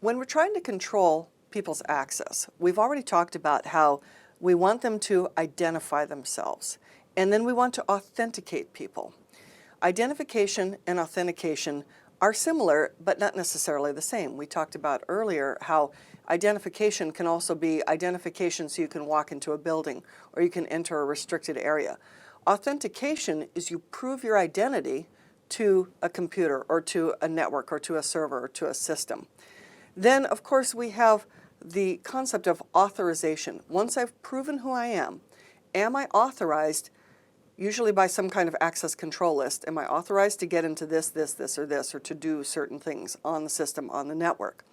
When we're trying to control people's access, we've already talked about how we want them to identify themselves, and then we want to authenticate people. Identification and authentication are similar, but not necessarily the same. We talked about earlier how identification can also be identification so you can walk into a building or you can enter a restricted area. Authentication is you prove your identity to a computer or to a network or to a server or to a system. Then, of course, we have the concept of authorization. Once I've proven who I am I authorized, usually by some kind of access control list, am I authorized to get into this, or this, or to do certain things on the system, on the network?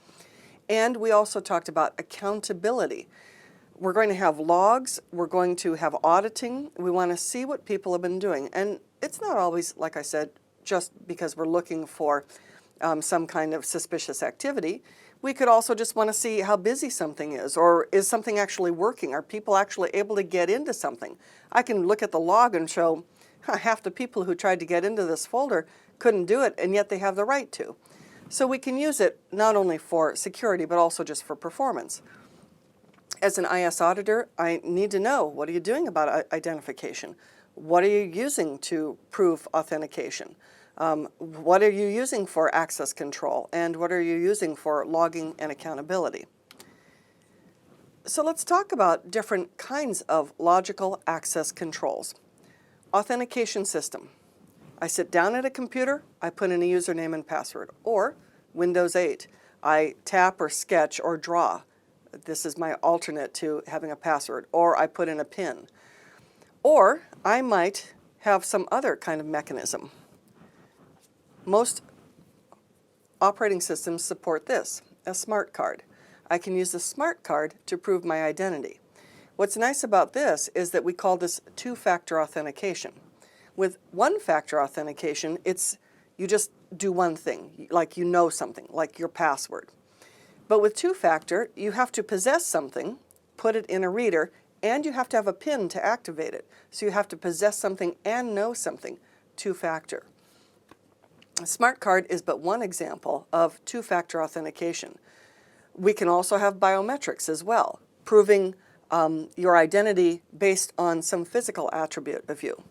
And we also talked about accountability. We're going to have logs, we're going to have auditing, we want to see what people have been doing. And it's not always, like I said, just because we're looking for some kind of suspicious activity. We could also just want to see how busy something is, or is something actually working? Are people actually able to get into something? I can look at the log and show half the people who tried to get into this folder couldn't do it, and yet they have the right to. So we can use it not only for security, but also just for performance. As an IS auditor, I need to know, what are you doing about identification? What are you using to prove authentication? What are you using for access control? And what are you using for logging and accountability? So let's talk about different kinds of logical access controls. Authentication system. I sit down at a computer, I put in a username and password. Or Windows 8, I tap or sketch or draw. This is my alternate to having a password. Or I put in a PIN. Or I might have some other kind of mechanism. Most operating systems support this, a smart card. I can use the smart card to prove my identity. What's nice about this is that we call this two-factor authentication. With one-factor authentication, you just do one thing, like you know something, like your password. But with two-factor, you have to possess something, put it in a reader, and you have to have a PIN to activate it. So you have to possess something and know something, two-factor. A smart card is but one example of two-factor authentication. We can also have biometrics as well, proving your identity based on some physical attribute of you.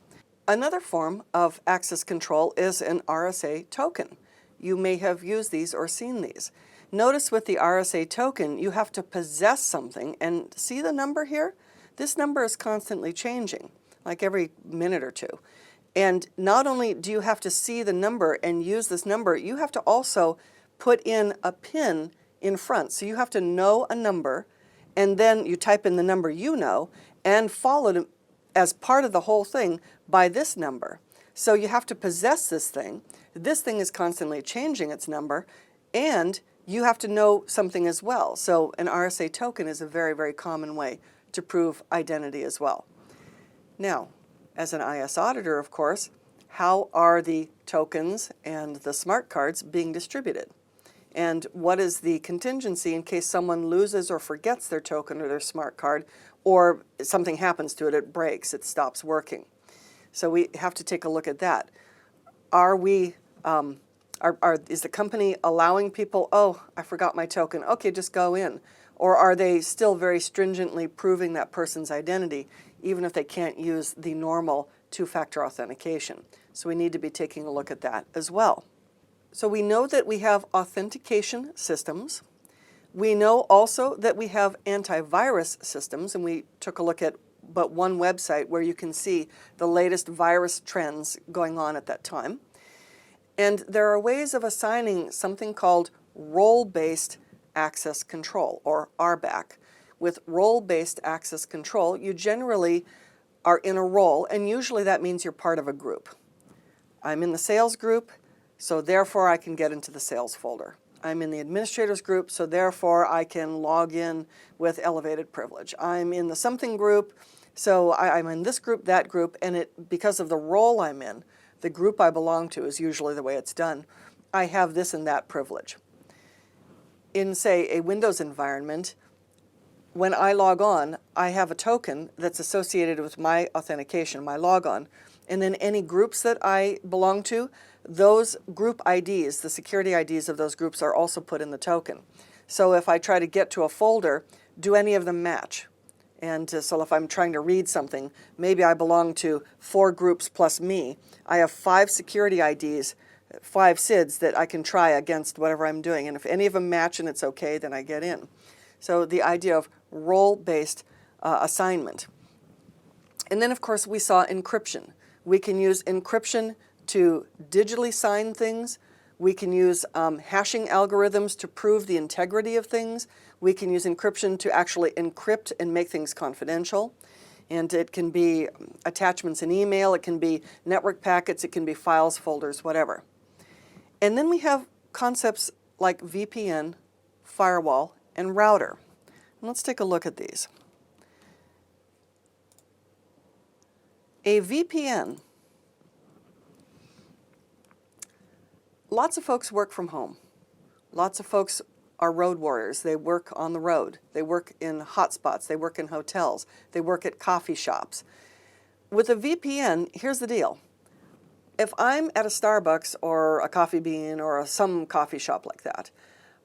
Another form of access control is an RSA token. You may have used these or seen these. Notice with the RSA token, you have to possess something, and see the number here? This number is constantly changing, like every minute or two. And not only do you have to see the number and use this number, you have to also put in a PIN in front. So you have to know a number, and then you type in the number you know, and follow it as part of the whole thing by this number. So you have to possess this thing. This thing is constantly changing its number, and you have to know something as well. So an RSA token is a very, very common way to prove identity as well. Now, as an IS auditor, of course, how are the tokens and the smart cards being distributed? And what is the contingency in case someone loses or forgets their token or their smart card, or something happens to it, it breaks, it stops working? So we have to take a look at that. Is the company allowing people, oh, I forgot my token, okay, just go in? Or are they still very stringently proving that person's identity, even if they can't use the normal two-factor authentication? So we need to be taking a look at that as well. So we know that we have authentication systems. We know also that we have antivirus systems, and we took a look at but one website where you can see the latest virus trends going on at that time. And there are ways of assigning something called role-based access control, or RBAC. With role-based access control, you generally are in a role, and usually that means you're part of a group. I'm in the sales group, so therefore I can get into the sales folder. I'm in the administrators group, so therefore I can log in with elevated privilege. I'm in the something group, so I'm in this group, that group, and because of the role I'm in, the group I belong to is usually the way it's done. I have this and that privilege. In, say, a Windows environment, when I log on, I have a token that's associated with my authentication, my logon, and then any groups that I belong to, those group IDs, the security IDs of those groups, are also put in the token. So if I try to get to a folder, do any of them match? And so if I'm trying to read something, maybe I belong to 4 groups plus me. I have 5 security IDs, 5 SIDs that I can try against whatever I'm doing. And if any of them match and it's okay, then I get in. So the idea of role-based assignment. And then, of course, we saw encryption. We can use encryption to digitally sign things. We can use hashing algorithms to prove the integrity of things. We can use encryption to actually encrypt and make things confidential. And it can be attachments in email, it can be network packets, it can be files, folders, whatever. And then we have concepts like VPN, firewall, and router. And let's take a look at these. A VPN. Lots of folks work from home. Lots of folks are road warriors. They work on the road. They work in hotspots. They work in hotels. They work at coffee shops. With a VPN, here's the deal. If I'm at a Starbucks or a Coffee Bean or some coffee shop like that,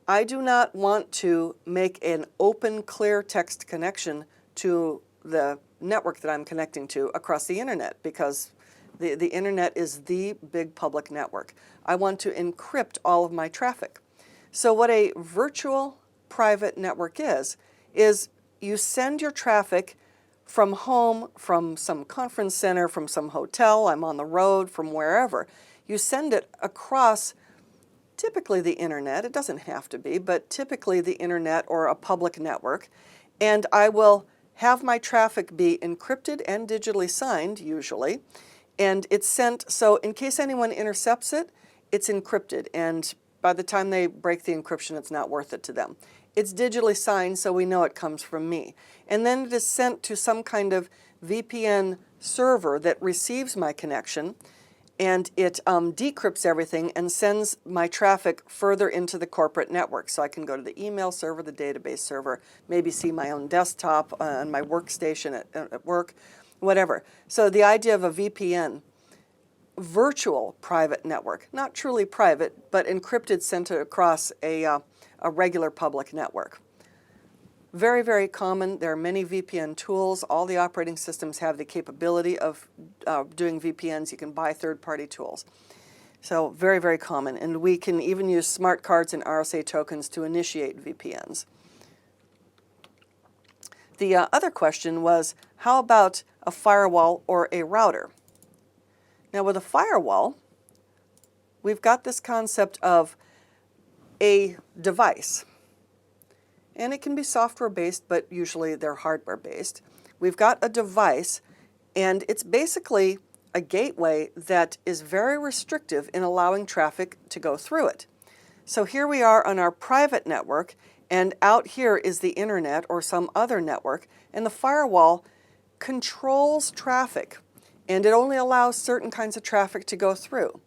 I do not want to make an open, clear text connection to the network that I'm connecting to across the internet, because the internet is the big public network. I want to encrypt all of my traffic. So what a virtual private network is you send your traffic from home, from some conference center, from some hotel, I'm on the road, from wherever. You send it across typically the internet. It doesn't have to be, but typically the internet or a public network. And I will have my traffic be encrypted and digitally signed, usually. And it's sent, so in case anyone intercepts it, it's encrypted. And by the time they break the encryption, it's not worth it to them. It's digitally signed, so we know it comes from me. And then it is sent to some kind of VPN server that receives my connection, and it decrypts everything and sends my traffic further into the corporate network. So I can go to the email server, the database server, maybe see my own desktop on my workstation at work, whatever. So the idea of a VPN, virtual private network, not truly private, but encrypted, sent across a regular public network. Very, very common. There are many VPN tools. All the operating systems have the capability of doing VPNs. You can buy third-party tools. So very, very common. And we can even use smart cards and RSA tokens to initiate VPNs. The other question was, how about a firewall or a router? Now with a firewall, we've got this concept of a device. And it can be software-based, but usually they're hardware-based. We've got a device, and it's basically a gateway that is very restrictive in allowing traffic to go through it. So here we are on our private network, and out here is the internet or some other network, and the firewall controls traffic, and it only allows certain kinds of traffic to go through.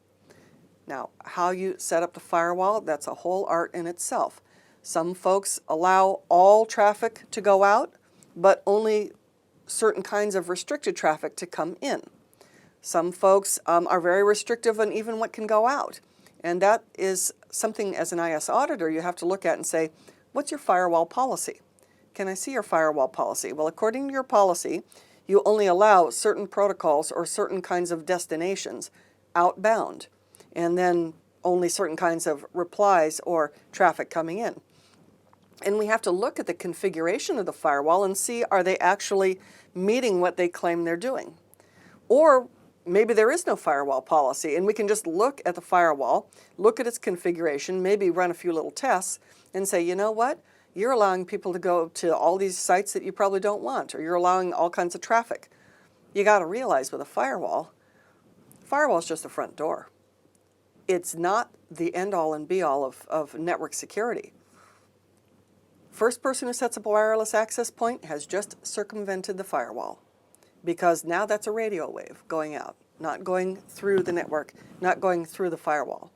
Now, how you set up the firewall, that's a whole art in itself. Some folks allow all traffic to go out, but only certain kinds of restricted traffic to come in. Some folks are very restrictive on even what can go out. And that is something, as an IS auditor, you have to look at and say, what's your firewall policy? Can I see your firewall policy? Well, according to your policy, you only allow certain protocols or certain kinds of destinations outbound, and then only certain kinds of replies or traffic coming in. And we have to look at the configuration of the firewall and see, are they actually meeting what they claim they're doing? Or maybe there is no firewall policy, and we can just look at the firewall, look at its configuration, maybe run a few little tests, and say, you know what? You're allowing people to go to all these sites that you probably don't want, or you're allowing all kinds of traffic. You got to realize with a firewall is just a front door. It's not the end-all and be-all of network security. First person who sets up a wireless access point has just circumvented the firewall, because now that's a radio wave going out, not going through the network, not going through the firewall.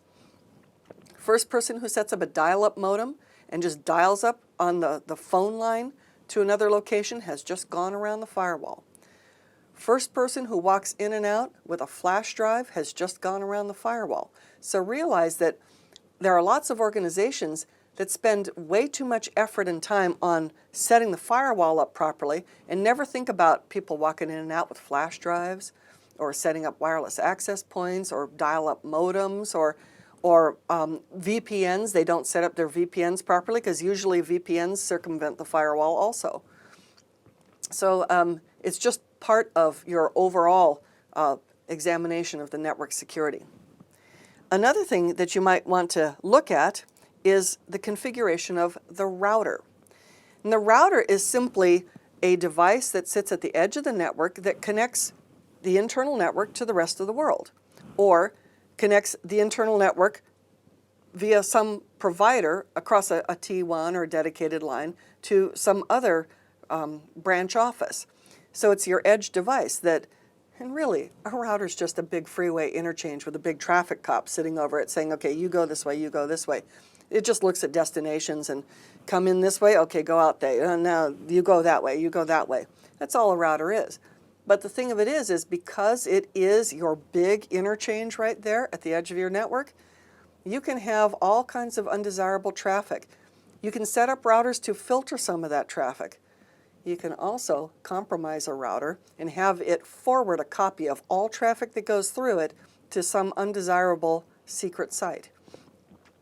First person who sets up a dial-up modem and just dials up on the phone line to another location has just gone around the firewall. First person who walks in and out with a flash drive has just gone around the firewall. So realize that there are lots of organizations that spend way too much effort and time on setting the firewall up properly and never think about people walking in and out with flash drives or setting up wireless access points or dial-up modems or VPNs. They don't set up their VPNs properly because usually VPNs circumvent the firewall also. So it's just part of your overall examination of the network security. Another thing that you might want to look at is the configuration of the router. And the router is simply a device that sits at the edge of the network that connects the internal network to the rest of the world, or connects the internal network via some provider across a T1 or a dedicated line to some other branch office. So it's your edge device that, and really, a router is just a big freeway interchange with a big traffic cop sitting over it saying, okay, you go this way, you go this way. It just looks at destinations and come in this way, okay, go out there. Now you go that way, you go that way. That's all a router is. But the thing of it is because it is your big interchange right there at the edge of your network, you can have all kinds of undesirable traffic. You can set up routers to filter some of that traffic. You can also compromise a router and have it forward a copy of all traffic that goes through it to some undesirable secret site.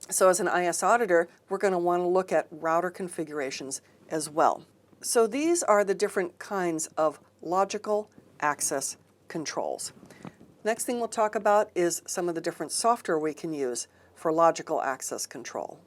So as an IS auditor, we're going to want to look at router configurations as well. So these are the different kinds of logical access controls. Next thing we'll talk about is some of the different software we can use for logical access control.